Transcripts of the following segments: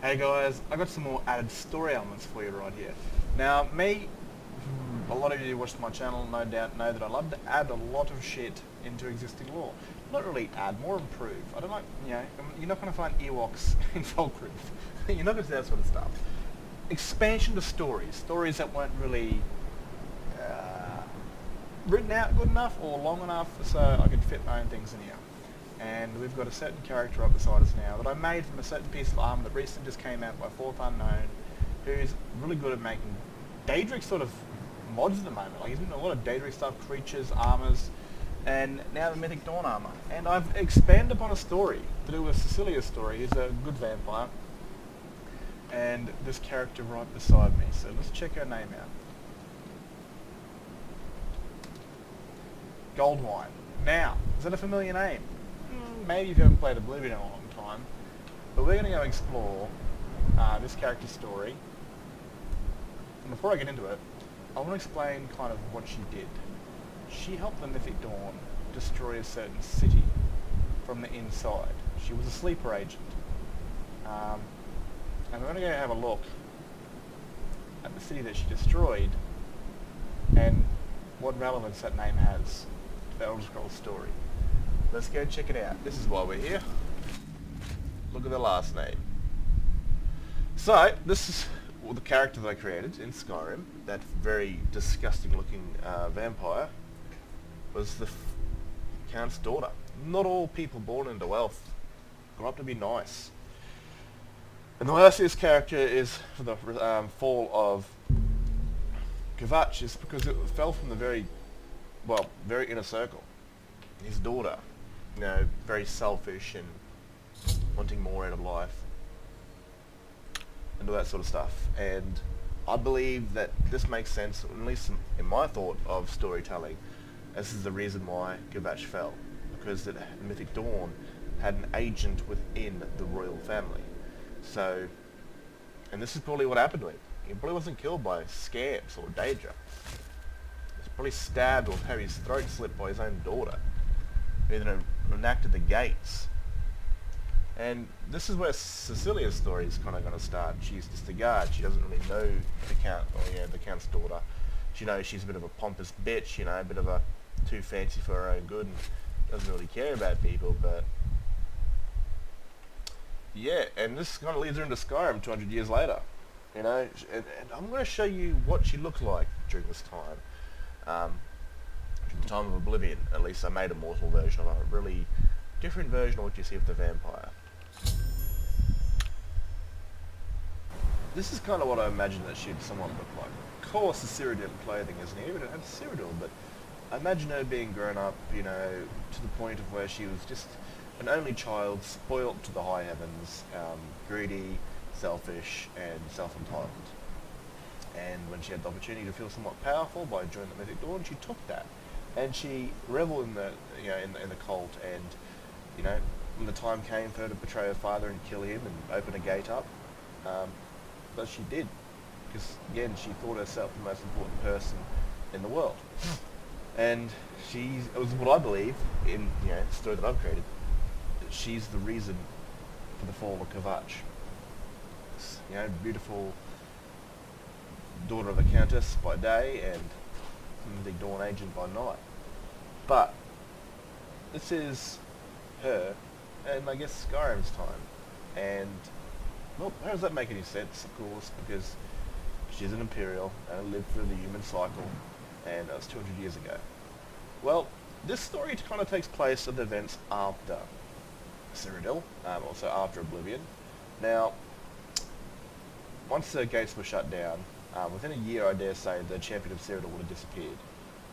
Hey guys, I got some more added story elements for you right here. Now, me, a lot of you who watch my channel no doubt know that I love to add a lot of shit into existing lore. Not really add, more improve. I don't like, you're not going to find Ewoks in Falkreath. You're not going to see that sort of stuff. Expansion to stories. Stories that weren't really written out good enough or long enough so I could fit my own things in here. And we've got a certain character up beside us now that I made from a certain piece of armour that recently just came out by Fourth Unknown, who's really good at making Daedric sort of mods at the moment. Like he's doing a lot of Daedric stuff, creatures, armours, and now the Mythic Dawn armour. And I've expanded upon a story to do with Cecilia's story. He's a good vampire. And this character right beside me. So let's check her name out. Goldwine. Now, is that a familiar name? Maybe if you haven't played Oblivion in a long time. But we're going to go explore this character's story. And before I get into it, I want to explain kind of what she did. She helped the Mythic Dawn destroy a certain city from the inside. She was a sleeper agent. And we're going to go have a look at the city that she destroyed and what relevance that name has to the Elder Scrolls story. Let's go check it out. This is why we're here. Look at the last name. So, this is the character that I created in Skyrim. That very disgusting looking vampire was the Count's daughter. Not all people born into wealth grow up to be nice. And the way I see this character is for the fall of Kvatch is because it fell from the very inner circle. His daughter, very selfish and wanting more out of life and all that sort of stuff. And I believe that this makes sense, at least in my thought of storytelling. This is the reason why Kvatch fell, because the Mythic Dawn had an agent within the royal family. So, and this is probably what happened to him. He probably wasn't killed by scamps or Daedra. He was probably stabbed or had his throat slit by his own daughter, who then enacted the gates. And this is where Cecilia's story is kind of going to start. She's just a guard. She doesn't really know the Count, the Count's daughter. She knows she's a bit of a pompous bitch, a bit of a too fancy for her own good, and doesn't really care about people, but yeah, and this kind of leads her into Skyrim 200 years later, and I'm going to show you what she looked like during this time, during the time of Oblivion. At least I made a mortal version of a really different version of what you see with the vampire. This is kind of what I imagine that she'd somewhat look like. Of course, the Cyrodiil clothing isn't here, we don't have Cyrodiil, but I imagine her being grown up, to the point of where she was just an only child, spoilt to the high heavens, greedy, selfish, and self-entitled. And when she had the opportunity to feel somewhat powerful by joining the Mythic Dawn, she took that, and she reveled in the, in the cult. And when the time came for her to betray her father and kill him and open a gate up, but she did, because again, she thought herself the most important person in the world. And it was what I believe in, the story that I've created. She's the reason for the fall of Kvatch. This, beautiful daughter of the Countess by day and the Dawn agent by night. But this is her, and I guess Skyrim's time. And well, how does that make any sense? Of course, because she's an Imperial and lived through the human cycle, and that was 200 years ago. Well, this story kind of takes place at the events after Cyrodiil, also after Oblivion. Now, once the gates were shut down, within a year, I dare say, the champion of Cyrodiil would have disappeared,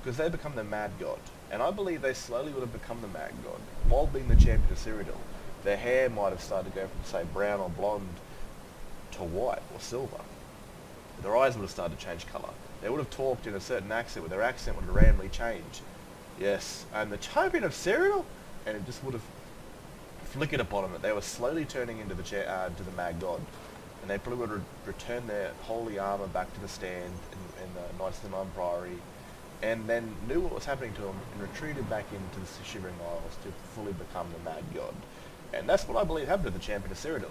because they become the Mad God. And I believe they slowly would have become the Mad God while being the champion of Cyrodiil. Their hair might have started to go from, say, brown or blonde to white or silver. Their eyes would have started to change colour. They would have talked in a certain accent, where their accent would have randomly changed. Yes, and the champion of Cyrodiil, and it just would have flickered upon them that they were slowly turning into the Mad God, and they probably would have returned their holy armour back to the stand in the Knights of the Nine Priory, and then knew what was happening to them and retreated back into the Shivering Isles to fully become the Mad God. And that's what I believe happened to the champion of Cyrodiil.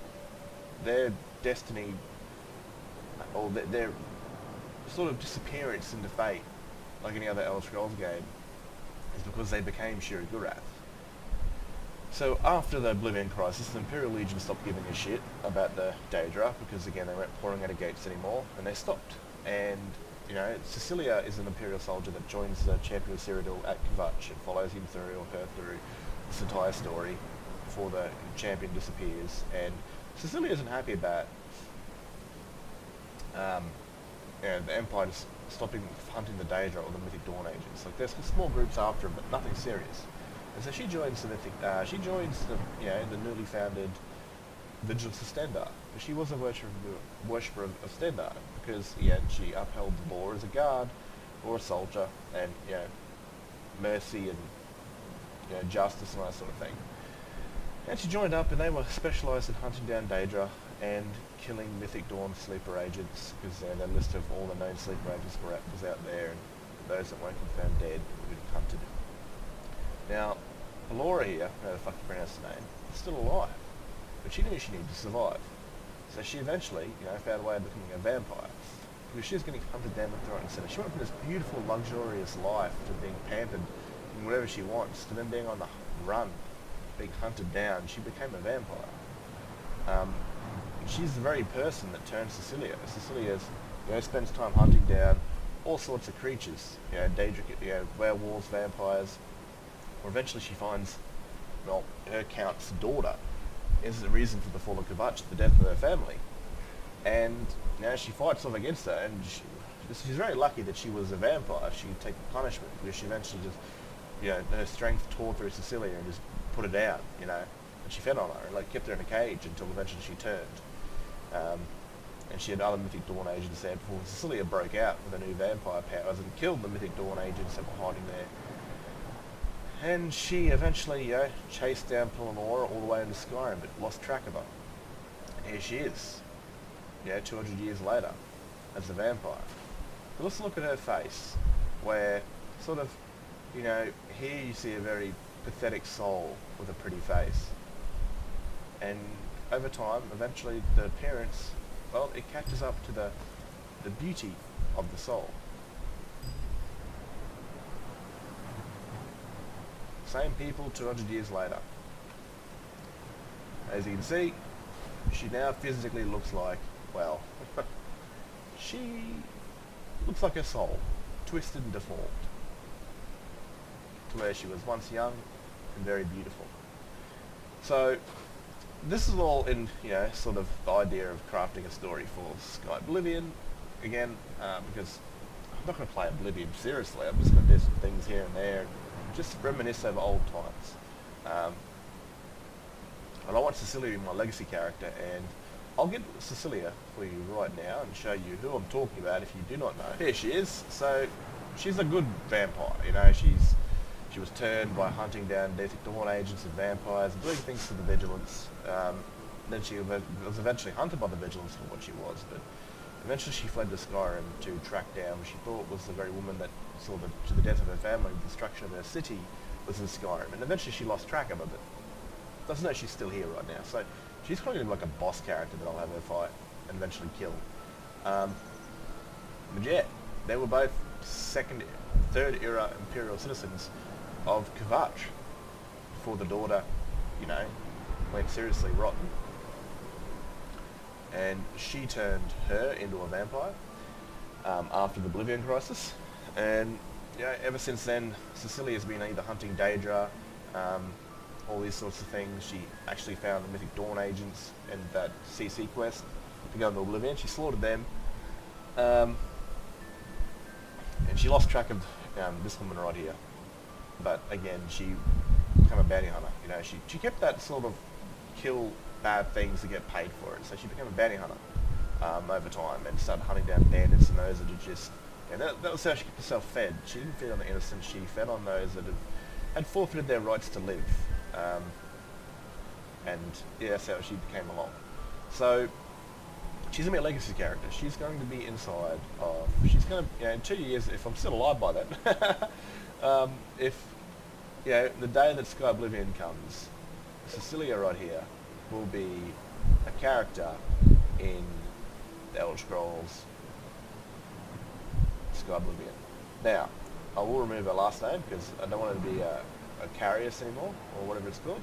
their destiny, or their sort of disappearance into fate, like any other Elder Scrolls game, is because they became Shirogurath. So after the Oblvion Crisis, the Imperial Legion stopped giving a shit about the Daedra, because again they weren't pouring out of gates anymore, and they stopped. And, you know, Cecilia is an Imperial soldier that joins the Champion of Cyrodiil at Kvatch and follows him through, or her through, this entire story before the champion disappears. And Cecilia isn't happy about the Empire just stopping hunting the Daedra or the Mythic Dawn agents. Like, there's small groups after them, but nothing serious. And so she joins the Mythic, the newly founded Vigilance of Stendarr. She was a worshipper of Stendarr because, she upheld the law as a guard or a soldier, and, mercy and, justice and that sort of thing. And she joined up, and they were specialised in hunting down Daedra and killing Mythic Dawn sleeper agents, because the list of all the known sleeper agents was out there, and those that weren't confirmed dead were hunted. Now, Alora here, how the fuck you pronounce the name, is still alive, but she knew she needed to survive. So she eventually, found a way of becoming a vampire, because she was getting hunted down left, right and centre. She went from this beautiful, luxurious life to being pampered in whatever she wants, to then being on the run, being hunted down. She became a vampire. She's the very person that turned Cecilia. Cecilia spends time hunting down all sorts of creatures, Daedra, werewolves, vampires, or eventually she finds, her count's daughter is the reason for the fall of Kvatch, the death of her family. And now she fights off against her, and she's very lucky that she was a vampire. She could take the punishment, because she eventually just, her strength tore through Cecilia and just put her down, and she fed on her, and kept her in a cage until eventually she turned. And she had other Mythic Dawn agents there before Cecilia broke out with her new vampire powers and killed the Mythic Dawn agents that were hiding there. And she eventually, chased down Pelennora all the way into Skyrim, but lost track of her. And here she is, 200 years later, as a vampire. But let's look at her face, where sort of, here you see a very pathetic soul with a pretty face. And over time, eventually, the appearance, it catches up to the beauty of the soul. Same people 200 years later. As you can see, she now physically looks like, she looks like her soul, twisted and deformed, to where she was once young and very beautiful. So, this is all in, sort of the idea of crafting a story for Sky Oblivion, again, because I'm not going to play Oblivion seriously. I'm just going to do some things here and there, just reminisce over old times. And I want Cecilia to be my legacy character, and I'll get Cecilia for you right now and show you who I'm talking about if you do not know. Here she is. So she's a good vampire, she was turned by hunting down Mythic Dawn agents and vampires and doing things to the Vigilants. Then she was eventually hunted by the Vigilants for what she was, but eventually she fled to Skyrim to track down what she thought was the very woman that saw to the death of her family, the destruction of her city, was in Skyrim. And eventually she lost track of her, but doesn't know she's still here right now. So she's kind of like a boss character that I'll have her fight and eventually kill. But yeah, they were both third era Imperial citizens of Kvatch before the daughter, went seriously rotten. And she turned her into a vampire after the Oblvion Crisis. And ever since then, Cecilia's been either hunting Daedra, all these sorts of things. She actually found the Mythic Dawn agents in that CC quest to go into Oblivion. She slaughtered them. And she lost track of this woman right here. But again, she became a bounty hunter. She kept that sort of kill bad things to get paid for it. So she became a bounty hunter over time and started hunting down bandits and those that had just... that was how she kept herself fed. She didn't feed on the innocent, she fed on those that had forfeited their rights to live. That's how she became along. So she's going to be a legacy character. She's going to be inside of... She's going to... in 2 years, if I'm still alive by then, if... the day that Sky Oblivion comes, Cecilia right here will be a character in the Elder Scrolls Oblivion. Now, I will remove her last name because I don't want her to be a Carius anymore, or whatever it's called.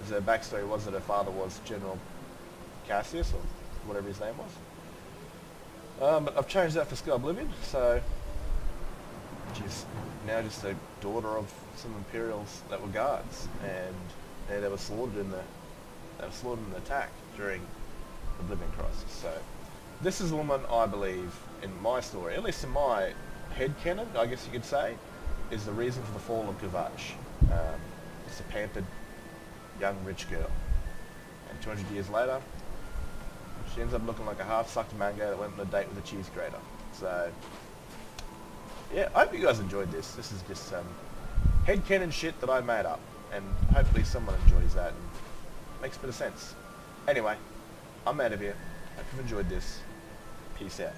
As her backstory was that her father was General Cassius, or whatever his name was. But I've changed that for Oblivion, so she's now just a daughter of some Imperials that were guards, and they were slaughtered in the attack during Oblivion Crisis. So this is the woman I believe in my story, at least in my headcanon, I guess you could say, is the reason for the fall of Kvatch. It's a pampered young rich girl, and 200 years later she ends up looking like a half-sucked mango that went on a date with a cheese grater. So yeah, I hope you guys enjoyed this. This is just some headcanon shit that I made up, and hopefully someone enjoys that and makes a bit of sense. Anyway, I'm out of here. Hope you've enjoyed this. Peace out.